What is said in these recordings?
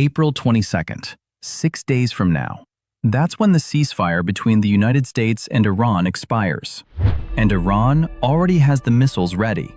April 22nd, 6 days from now. That's when the ceasefire between the United States and Iran expires. And Iran already has the missiles ready.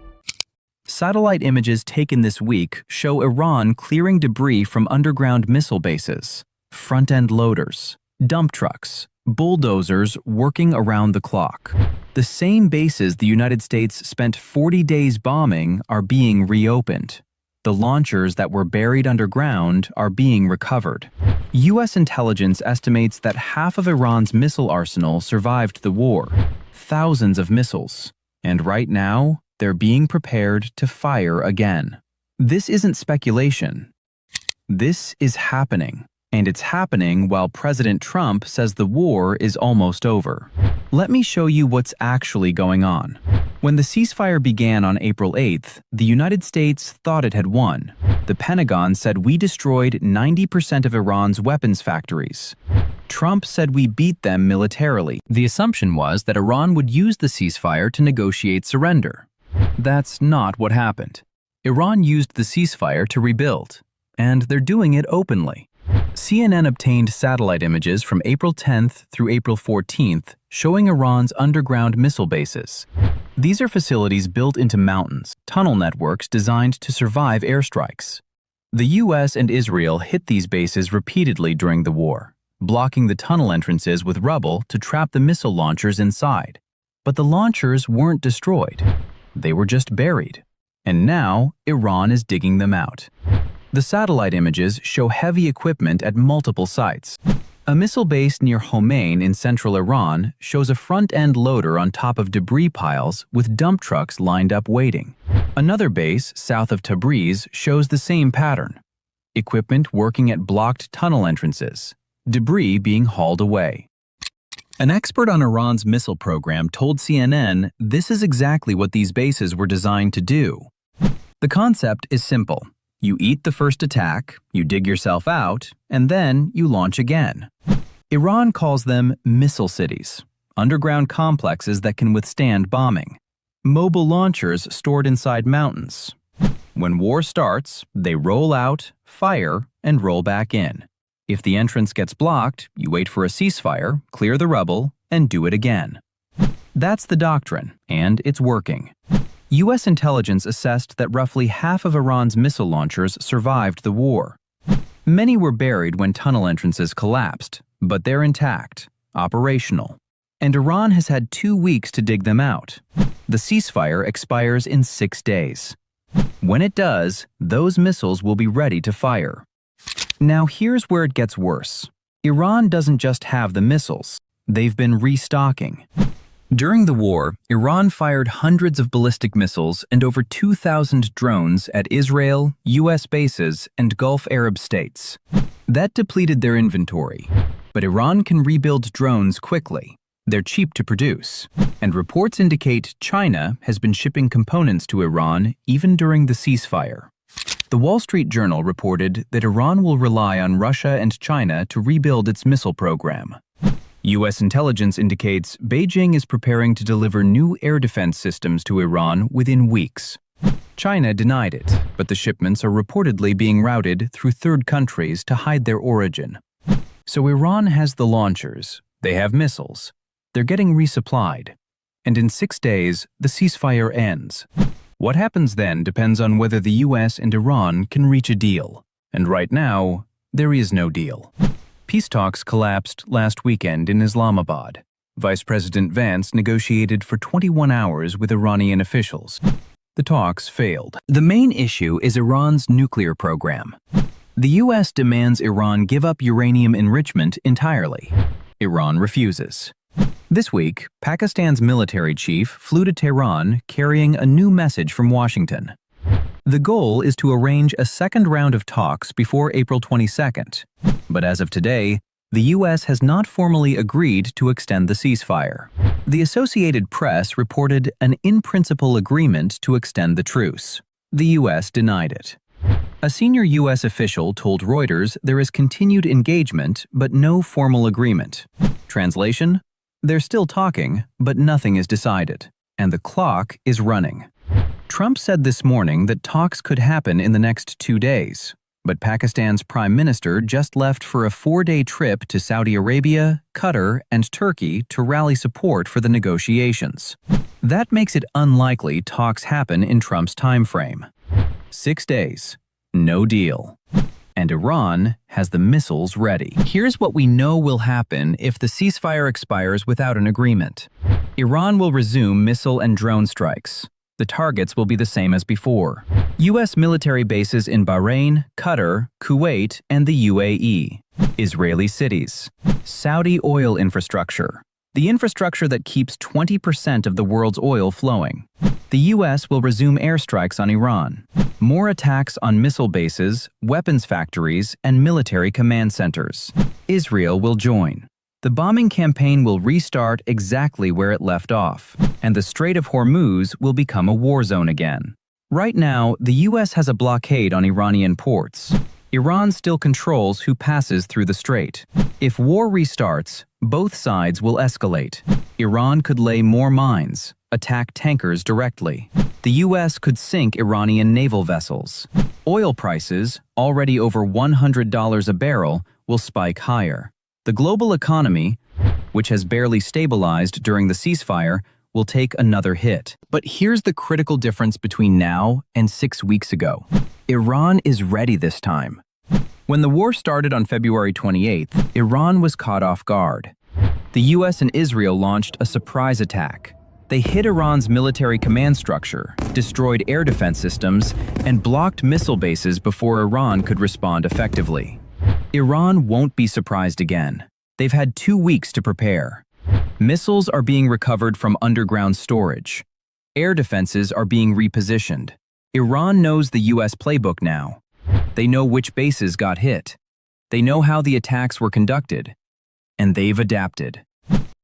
Satellite images taken this week show Iran clearing debris from underground missile bases, front-end loaders, dump trucks, bulldozers working around the clock. The same bases the United States spent 40 days bombing are being reopened. The launchers that were buried underground are being recovered. U.S. intelligence estimates that half of Iran's missile arsenal survived the war, thousands of missiles, and right now, they're being prepared to fire again. This isn't speculation. This is happening, and it's happening while President Trump says the war is almost over. Let me show you what's actually going on. When the ceasefire began on April 8th, the United States thought it had won. The Pentagon said we destroyed 90% of Iran's weapons factories. Trump said we beat them militarily. The assumption was that Iran would use the ceasefire to negotiate surrender. That's not what happened. Iran used the ceasefire to rebuild, and they're doing it openly. CNN obtained satellite images from April 10th through April 14th showing Iran's underground missile bases. These are facilities built into mountains, tunnel networks designed to survive airstrikes. The US and Israel hit these bases repeatedly during the war, blocking the tunnel entrances with rubble to trap the missile launchers inside. But the launchers weren't destroyed. They were just buried. And now, Iran is digging them out. The satellite images show heavy equipment at multiple sites. A missile base near Khomeini in central Iran shows a front-end loader on top of debris piles with dump trucks lined up waiting. Another base south of Tabriz shows the same pattern. Equipment working at blocked tunnel entrances, debris being hauled away. An expert on Iran's missile program told CNN this is exactly what these bases were designed to do. The concept is simple. You eat the first attack, you dig yourself out, and then you launch again. Iran calls them missile cities, underground complexes that can withstand bombing. Mobile launchers stored inside mountains. When war starts, they roll out, fire, and roll back in. If the entrance gets blocked, you wait for a ceasefire, clear the rubble, and do it again. That's the doctrine, and it's working. U.S. intelligence assessed that roughly half of Iran's missile launchers survived the war. Many were buried when tunnel entrances collapsed, but they're intact, operational. And Iran has had 2 weeks to dig them out. The ceasefire expires in 6 days. When it does, those missiles will be ready to fire. Now here's where it gets worse. Iran doesn't just have the missiles. They've been restocking. During the war, Iran fired hundreds of ballistic missiles and over 2,000 drones at Israel, U.S. bases, and Gulf Arab states. That depleted their inventory. But Iran can rebuild drones quickly. They're cheap to produce. And reports indicate China has been shipping components to Iran even during the ceasefire. The Wall Street Journal reported that Iran will rely on Russia and China to rebuild its missile program. U.S. intelligence indicates Beijing is preparing to deliver new air defense systems to Iran within weeks. China denied it, but the shipments are reportedly being routed through third countries to hide their origin. So Iran has the launchers, they have missiles, they're getting resupplied, and in 6 days, the ceasefire ends. What happens then depends on whether the U.S. and Iran can reach a deal, and right now, there is no deal. Peace talks collapsed last weekend in Islamabad. Vice President Vance negotiated for 21 hours with Iranian officials. The talks failed. The main issue is Iran's nuclear program. The U.S. demands Iran give up uranium enrichment entirely. Iran refuses. This week, Pakistan's military chief flew to Tehran carrying a new message from Washington. The goal is to arrange a second round of talks before April 22nd. But as of today, the U.S. has not formally agreed to extend the ceasefire. The Associated Press reported an in-principle agreement to extend the truce. The U.S. denied it. A senior U.S. official told Reuters there is continued engagement but no formal agreement. Translation: they're still talking, but nothing is decided, and the clock is running. Trump said this morning that talks could happen in the next 2 days. But Pakistan's prime minister just left for a 4-day trip to Saudi Arabia, Qatar, and Turkey to rally support for the negotiations. That makes it unlikely talks happen in Trump's timeframe. 6 days, no deal. And Iran has the missiles ready. Here's what we know will happen if the ceasefire expires without an agreement. Iran will resume missile and drone strikes. The targets will be the same as before. U.S. military bases in Bahrain, Qatar, Kuwait, and the UAE. Israeli cities. Saudi oil infrastructure. The infrastructure that keeps 20% of the world's oil flowing. The U.S. will resume airstrikes on Iran. More attacks on missile bases, weapons factories, and military command centers. Israel will join. The bombing campaign will restart exactly where it left off, and the Strait of Hormuz will become a war zone again. Right now, the U.S. has a blockade on Iranian ports. Iran still controls who passes through the strait. If war restarts, both sides will escalate. Iran could lay more mines, attack tankers directly. The U.S. could sink Iranian naval vessels. Oil prices, already over $100 a barrel, will spike higher. The global economy, which has barely stabilized during the ceasefire, will take another hit. But here's the critical difference between now and 6 weeks ago. Iran is ready this time. When the war started on February 28th, Iran was caught off guard. The U.S. and Israel launched a surprise attack. They hit Iran's military command structure, destroyed air defense systems, and blocked missile bases before Iran could respond effectively. Iran won't be surprised again. They've had 2 weeks to prepare. Missiles are being recovered from underground storage. Air defenses are being repositioned. Iran knows the U.S. playbook now. They know which bases got hit. They know how the attacks were conducted. And they've adapted.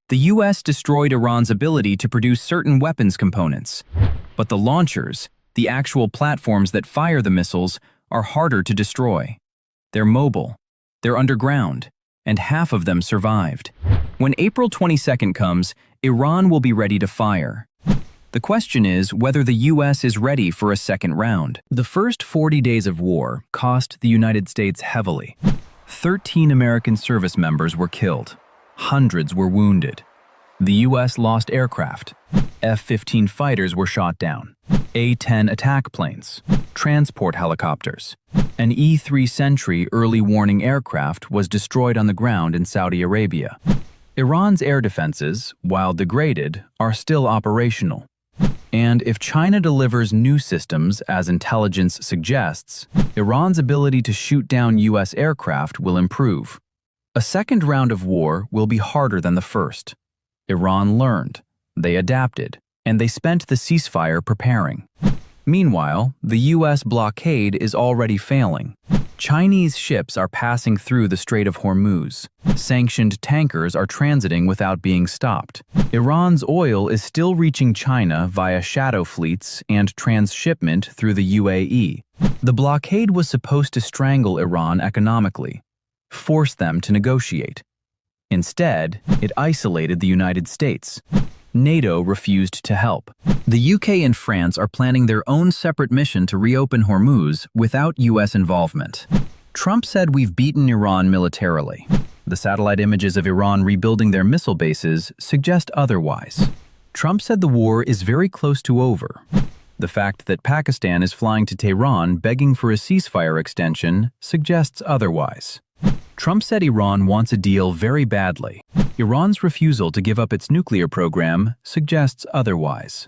The U.S. destroyed Iran's ability to produce certain weapons components. But the launchers, the actual platforms that fire the missiles, are harder to destroy. They're mobile. They're underground. And half of them survived. When April 22nd comes, Iran will be ready to fire. The question is whether the U.S. is ready for a second round. The first 40 days of war cost the United States heavily. 13 American service members were killed. Hundreds were wounded. The U.S. lost aircraft. F-15 fighters were shot down. A-10 attack planes. Transport helicopters. An E-3 Sentry early warning aircraft was destroyed on the ground in Saudi Arabia. Iran's air defenses, while degraded, are still operational. And if China delivers new systems, as intelligence suggests, Iran's ability to shoot down U.S. aircraft will improve. A second round of war will be harder than the first. Iran learned, they adapted, and they spent the ceasefire preparing. Meanwhile, the U.S. blockade is already failing. Chinese ships are passing through the Strait of Hormuz. Sanctioned tankers are transiting without being stopped. Iran's oil is still reaching China via shadow fleets and transshipment through the UAE. The blockade was supposed to strangle Iran economically, force them to negotiate. Instead, it isolated the United States. NATO refused to help. The UK and France are planning their own separate mission to reopen Hormuz without U.S. involvement. Trump said we've beaten Iran militarily. The satellite images of Iran rebuilding their missile bases suggest otherwise. Trump said the war is very close to over. The fact that Pakistan is flying to Tehran begging for a ceasefire extension suggests otherwise. Trump said Iran wants a deal very badly. Iran's refusal to give up its nuclear program suggests otherwise.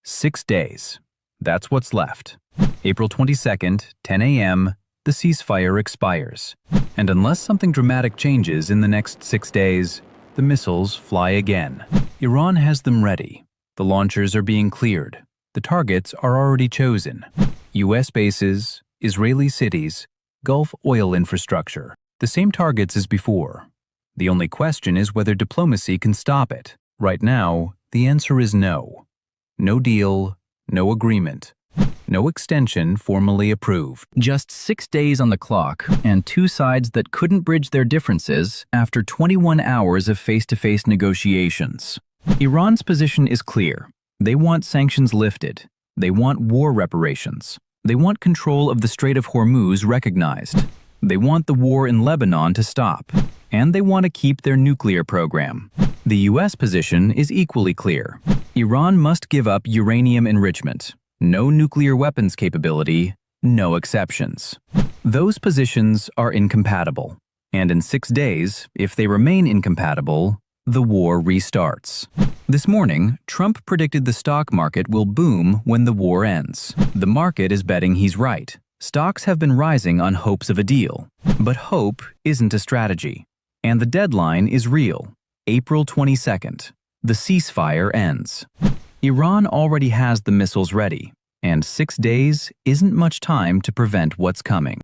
6 days. That's what's left. April 22nd, 10 a.m., the ceasefire expires. And unless something dramatic changes in the next 6 days, the missiles fly again. Iran has them ready. The launchers are being cleared. The targets are already chosen. U.S. bases, Israeli cities, Gulf oil infrastructure. The same targets as before. The only question is whether diplomacy can stop it. Right now, the answer is no. No deal, no agreement, no extension formally approved. Just 6 days on the clock, and two sides that couldn't bridge their differences after 21 hours of face-to-face negotiations. Iran's position is clear. They want sanctions lifted. They want war reparations. They want control of the Strait of Hormuz recognized. They want the war in Lebanon to stop. And they want to keep their nuclear program. The U.S. position is equally clear. Iran must give up uranium enrichment. No nuclear weapons capability, no exceptions. Those positions are incompatible. And in 6 days, if they remain incompatible, the war restarts. This morning, Trump predicted the stock market will boom when the war ends. The market is betting he's right. Stocks have been rising on hopes of a deal. But hope isn't a strategy. And the deadline is real. April 22nd. The ceasefire ends. Iran already has the missiles ready, and 6 days isn't much time to prevent what's coming.